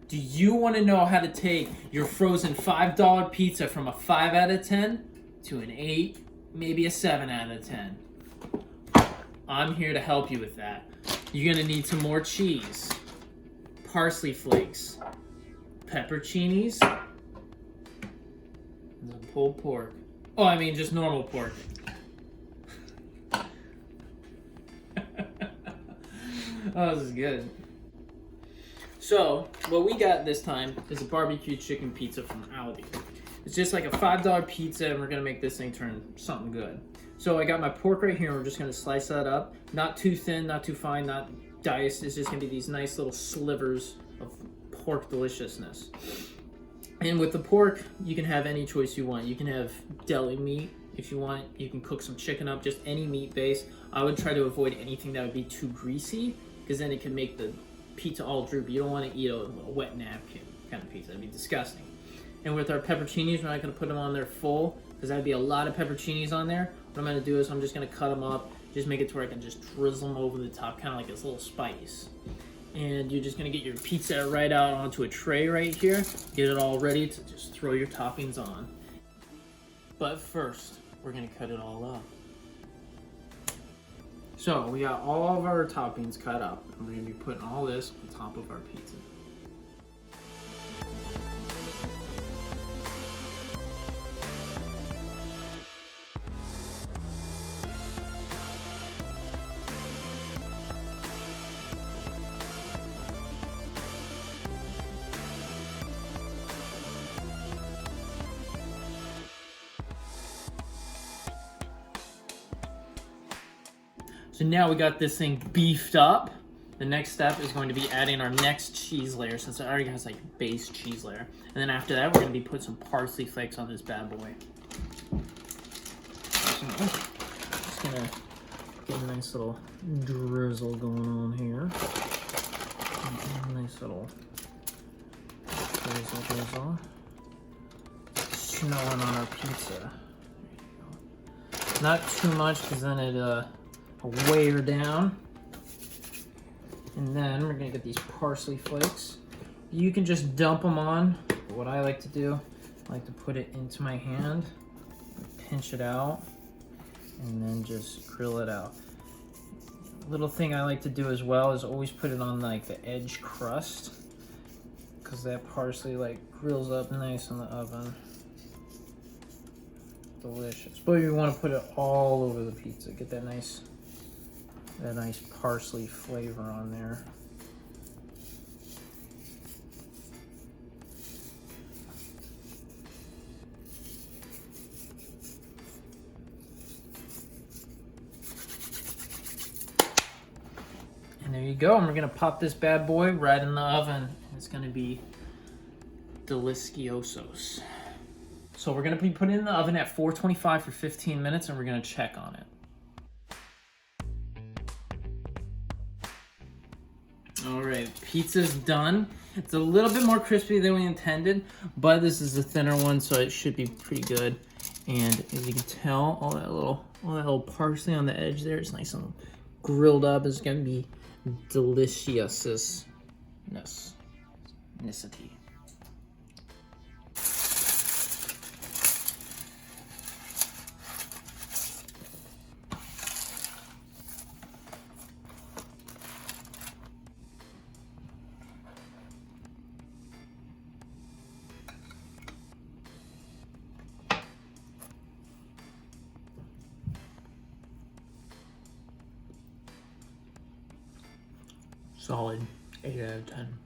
Do you want to know how to take your frozen $5 pizza from a 5 out of 10 to an 8, maybe a 7 out of 10? I'm here to help you with that. You're going to need some more cheese, parsley flakes, pepperoncinis, and some pulled pork. Oh, I mean just normal pork. Oh, this is good. So, what we got this time is a barbecue chicken pizza from Aldi. It's just like a $5 pizza, and we're gonna make this thing turn something good. So I got my pork right here, and we're just gonna slice that up. Not too thin, not too fine, not diced. It's just gonna be these nice little slivers of pork deliciousness. And with the pork, you can have any choice you want. You can have deli meat if you want. You can cook some chicken up, just any meat base. I would try to avoid anything that would be too greasy, because then it can make the pizza all droopy. You don't want to eat a wet napkin kind of pizza. That'd be disgusting. And with our pepperoncinis, we're not going to put them on there full, because that'd be a lot of pepperoncinis on there. What I'm going to do is I'm just going to cut them up, just make it to where I can just drizzle them over the top, kind of like this little spice. And you're just going to get your pizza right out onto a tray right here. Get it all ready to just throw your toppings on. But first, we're going to cut it all up. So we got all of our toppings cut up, and we're going to be putting all this on top of our pizza. So now we got this thing beefed up. The next step is going to be adding our next cheese layer, since it already has like base cheese layer. And then after that, we're going to be putting some parsley flakes on this bad boy. So, just going to get a nice little drizzle going on here. Nice little drizzle. Snowing on our pizza. Not too much, because then it weigh her down. And then we're gonna get these parsley flakes. You can just dump them on. But what I like to do, I like to put it into my hand, pinch it out, and then just grill it out. Little thing I like to do as well is always put it on like the edge crust, because that parsley like grills up nice in the oven. Delicious. But you want to put it all over the pizza. Get that nice parsley flavor on there. And there you go. And we're gonna pop this bad boy right in the oven. It's gonna be deliciosos. So we're gonna be putting it in the oven at 425 for 15 minutes, and we're gonna check on it. All right, pizza's done. It's a little bit more crispy than we intended, but this is a thinner one, so it should be pretty good. And as you can tell, all that little parsley on the edge there, it's nice and grilled up. It's gonna be deliciousness. Nicety. Solid 8 out of 10.